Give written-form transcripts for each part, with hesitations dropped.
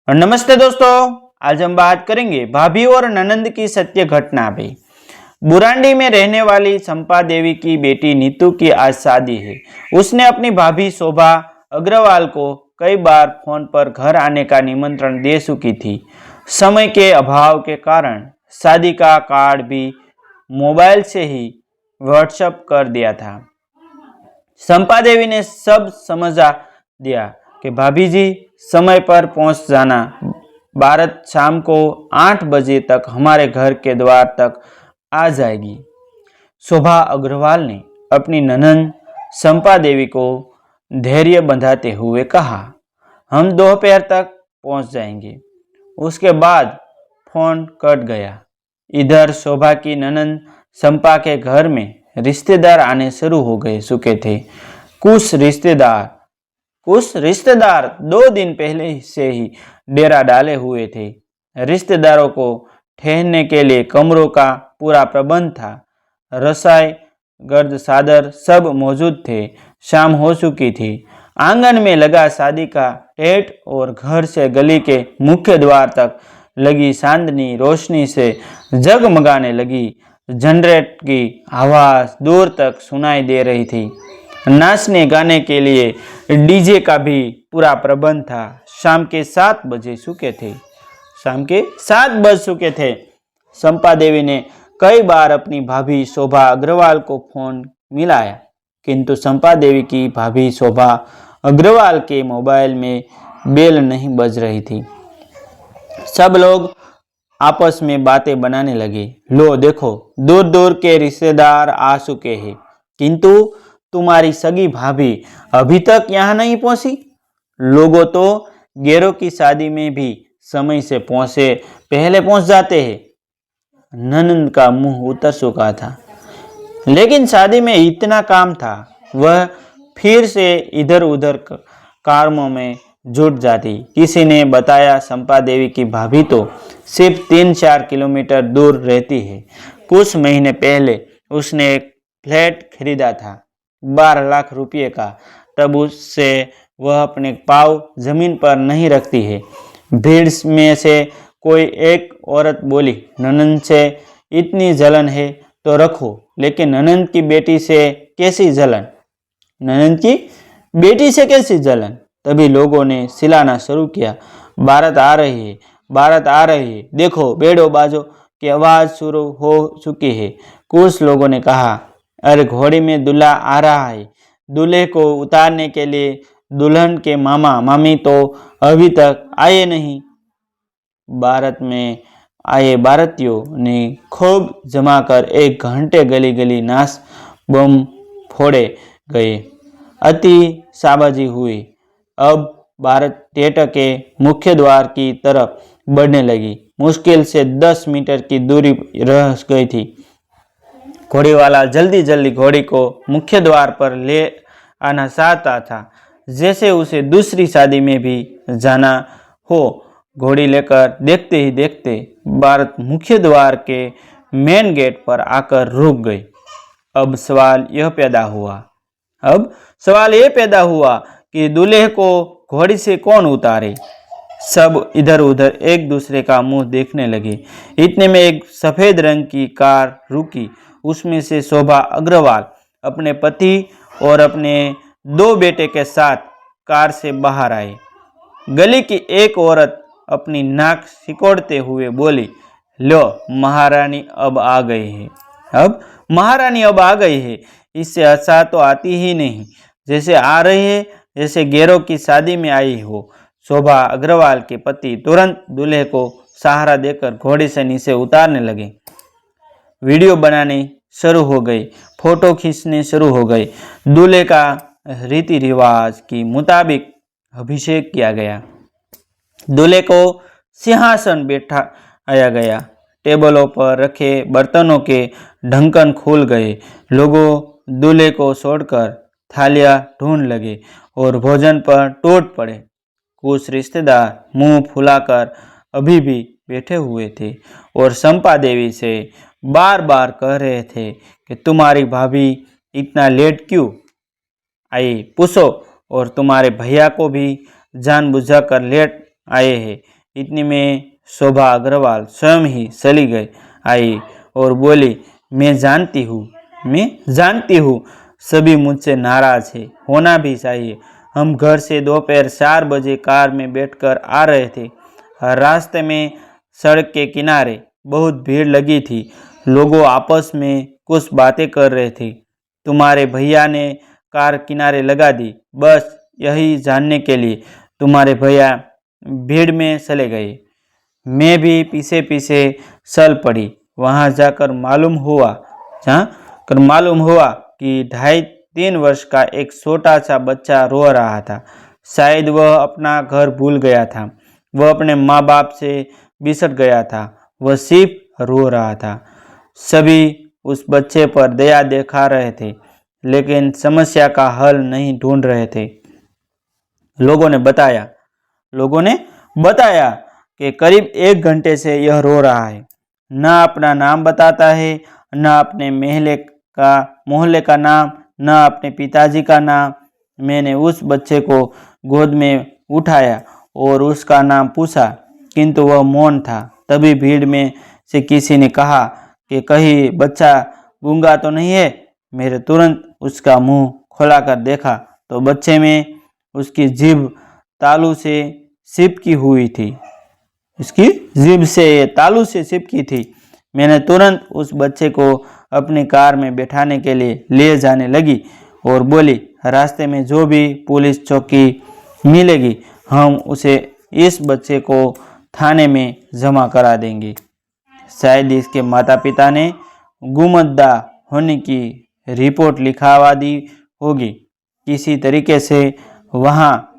नमस्ते दोस्तों, आज हम बात करेंगे भाभी और ननंद की सत्य घटना पे। बुरांडी में रहने वाली संपा देवी की बेटी नीतू की आज शादी है। उसने अपनी भाभी शोभा अग्रवाल को कई बार फोन पर घर आने का निमंत्रण दे चुकी थी। समय के अभाव के कारण शादी का कार्ड भी मोबाइल से ही व्हाट्सएप कर दिया था। संपा देवी ने सब समझा दिया कि भाभी जी समय पर पहुंच जाना। बारात शाम को 8 बजे तक हमारे घर के द्वार तक आ जाएगी। शोभा अग्रवाल ने अपनी ननंद संपा देवी को धैर्य बंधाते हुए कहा, हम दोपहर तक पहुंच जाएंगे। उसके बाद फोन कट गया। इधर शोभा की ननंद संपा के घर में रिश्तेदार आने शुरू हो गए चुके थे। कुछ रिश्तेदार 2 दिन पहले से ही डेरा डाले हुए थे। रिश्तेदारों को ठहरने के लिए कमरों का पूरा प्रबंध था। रसाई, गर्द चादर सब मौजूद थे। शाम हो चुकी थी। आंगन में लगा शादी का टेंट और घर से गली के मुख्य द्वार तक लगी चांदनी रोशनी से जगमगाने लगी। जनरेटर की आवाज दूर तक सुनाई दे रही थी। नाचने गाने के लिए डीजे का भी पूरा प्रबंध था। शाम के 7 बज चुके थे। संपा देवी ने कई बार अपनी भाभी शोभा अग्रवाल को फोन मिलाया, किंतु संपा देवी की भाभी शोभा अग्रवाल के मोबाइल में बेल नहीं बज रही थी। सब लोग आपस में बातें बनाने लगे। लो देखो, दूर दूर के रिश्तेदार आ चुके हैं, किंतु तुम्हारी सगी भाभी अभी तक यहाँ नहीं पहुंची। लोगों तो गेरों की शादी में भी समय से पहले पहुंच जाते हैं। ननंद का मुंह उतर चुका था, लेकिन शादी में इतना काम था, वह फिर से इधर उधर कामों में जुट जाती। किसी ने बताया संपा देवी की भाभी तो सिर्फ 3-4 किलोमीटर दूर रहती है। कुछ महीने पहले उसने एक फ्लैट खरीदा था 12 लाख रुपये का। तब उससे वह अपने पाँव जमीन पर नहीं रखती है। भीड़ में से कोई एक औरत बोली, ननंद से इतनी जलन है तो रखो, लेकिन ननंद की बेटी से कैसी जलन? ननंद की बेटी से कैसी जलन? तभी लोगों ने चिल्लाना शुरू किया, बारात आ रही है, बारात आ रही है, देखो बेड़ो बाजो की आवाज शुरू हो चुकी है। कुछ लोगों ने कहा, अरे घोड़ी में दूल्हा आ रहा है। दूल्हे को उतारने के लिए दुल्हन के मामा मामी तो अभी तक आए नहीं। बारात में आए बारातियों ने खूब जमाकर 1 घंटे गली गली नाच बम फोड़े गए। अति शाबाजी हुई। अब बारात थिएटर के मुख्य द्वार की तरफ बढ़ने लगी। मुश्किल से 10 मीटर की दूरी रह गई थी। घोड़ी वाला जल्दी जल्दी घोड़ी को मुख्य द्वार पर ले आना चाहता था, जैसे उसे दूसरी शादी में भी जाना हो। घोड़ी लेकर देखते ही देखते बारात मुख्य द्वार के मेन गेट पर आकर रुक गई। अब सवाल यह पैदा हुआ कि दूल्हे को घोड़ी से कौन उतारे। सब इधर उधर एक दूसरे का मुंह देखने लगे। इतने में एक सफेद रंग की कार रुकी। उसमें से शोभा अग्रवाल अपने पति और अपने 2 बेटे के साथ कार से बाहर आए। गली की एक औरत अपनी नाक सिकोड़ते हुए बोली, लो महारानी अब आ गई है। इससे अच्छा तो आती ही नहीं, जैसे आ रही है जैसे गेरों की शादी में आई हो। शोभा अग्रवाल के पति तुरंत दूल्हे को सहारा देकर घोड़े से नीचे उतारने लगे। वीडियो बनाने शुरू हो गई, फोटो खींचने शुरू हो गए। दूल्हे का रीति रिवाज के मुताबिक अभिषेक किया गया। दूल्हे को सिंहासन बैठाया गया। टेबलों पर रखे बर्तनों के ढक्कन खुल गए। लोगों दूल्हे को छोड़कर थालियां ढूंढ लगे और भोजन पर टूट पड़े। कुछ रिश्तेदार मुंह फुलाकर अभी भी बैठे हुए थे और संपा देवी से बार बार कह रहे थे कि तुम्हारी भाभी इतना लेट क्यों आई, पूछो, और तुम्हारे भैया को भी जानबूझकर लेट आए हैं। इतनी में शोभा अग्रवाल स्वयं ही चली गई आई और बोली, मैं जानती हूँ सभी मुझसे नाराज है, होना भी चाहिए। हम घर से दोपहर 4 बजे कार में बैठकर आ रहे थे। रास्ते में सड़क के किनारे बहुत भीड़ लगी थी। लोगों आपस में कुछ बातें कर रहे थे। तुम्हारे भैया ने कार किनारे लगा दी, बस यही जानने के लिए तुम्हारे भैया भीड़ में चले गए। मैं भी पीछे पीछे चल पड़ी। वहाँ जाकर मालूम हुआ कि 2.5-3 वर्ष का एक छोटा सा बच्चा रो रहा था। शायद वह अपना घर भूल गया था, वह अपने माँ बाप से बिछड़ गया था, वह सिर्फ रो रहा था। सभी उस बच्चे पर दया दिखा रहे थे, लेकिन समस्या का हल नहीं ढूंढ रहे थे। लोगों ने बताया कि करीब 1 घंटे से यह रो रहा है, न अपना नाम बताता है, न अपने मोहल्ले का नाम, न अपने पिताजी का नाम। मैंने उस बच्चे को गोद में उठाया और उसका नाम पूछा, किंतु वह मौन था। तभी भीड़ में से किसी ने कहा कि कहीं बच्चा गूंगा तो नहीं है। मैंने तुरंत उसका मुंह खोलाकर देखा तो बच्चे में उसकी जीभ तालू से चिपकी हुई थी। मैंने तुरंत उस बच्चे को अपनी कार में बैठाने के लिए ले जाने लगी और बोली, रास्ते में जो भी पुलिस चौकी मिलेगी हम उसे इस बच्चे को थाने में जमा करा देंगे। शायद इसके माता पिता ने गुमशुदा होने की रिपोर्ट लिखवा दी होगी। किसी तरीके से वहाँ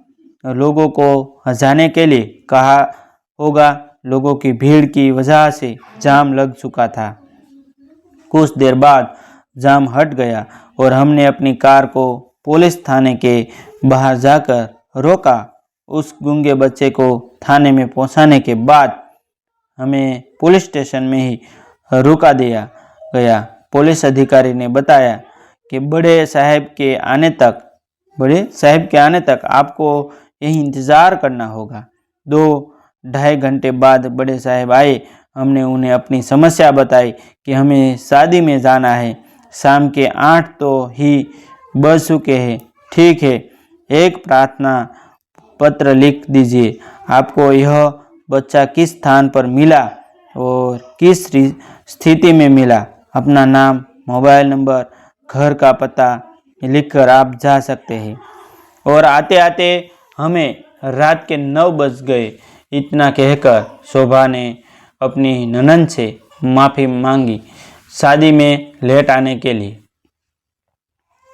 लोगों को हंसाने के लिए कहा होगा। लोगों की भीड़ की वजह से जाम लग चुका था। कुछ देर बाद जाम हट गया और हमने अपनी कार को पुलिस थाने के बाहर जाकर रोका। उस गूंगे बच्चे को थाने में पहुंचाने के बाद हमें पुलिस स्टेशन में ही रुका दिया गया। पुलिस अधिकारी ने बताया कि बड़े साहब के आने तक आपको यही इंतज़ार करना होगा। 2-2.5 घंटे बाद बड़े साहब आए। हमने उन्हें अपनी समस्या बताई कि हमें शादी में जाना है। शाम के 8 तो ही बज चुके हैं। ठीक है, एक प्रार्थना पत्र लिख दीजिए। आपको यह बच्चा किस स्थान पर मिला और किस स्थिति में मिला, अपना नाम, मोबाइल नंबर, घर का पता लिखकर आप जा सकते हैं। और आते आते हमें रात के 9 बज गए। इतना कहकर शोभा ने अपनी ननद से माफ़ी मांगी शादी में लेट आने के लिए।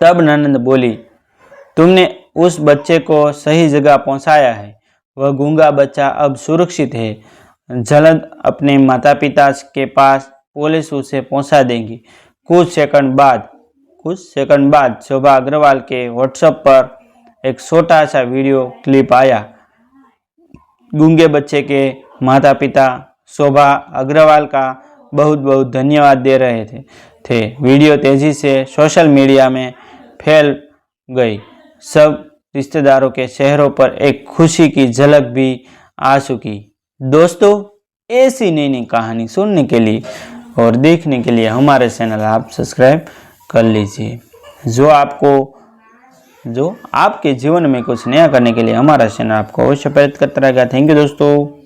तब ननद बोली, तुमने उस बच्चे को सही जगह पहुंचाया है। वह गूंगा बच्चा अब सुरक्षित है। जल्द अपने माता पिता के पास पुलिस उसे पहुंचा देंगी। कुछ सेकंड बाद शोभा अग्रवाल के व्हाट्सएप पर एक छोटा सा वीडियो क्लिप आया। गूंगे बच्चे के माता पिता शोभा अग्रवाल का बहुत बहुत धन्यवाद दे रहे थे। वीडियो तेजी से सोशल मीडिया में फैल गई। सब रिश्तेदारों के चेहरों पर एक खुशी की झलक भी आ चुकी। दोस्तों, ऐसी नई नई कहानी सुनने के लिए और देखने के लिए हमारे चैनल आप सब्सक्राइब कर लीजिए। जो आपके जीवन में कुछ नया करने के लिए हमारा चैनल आपको अवश्य प्रेरित करता रहेगा। थैंक यू दोस्तों।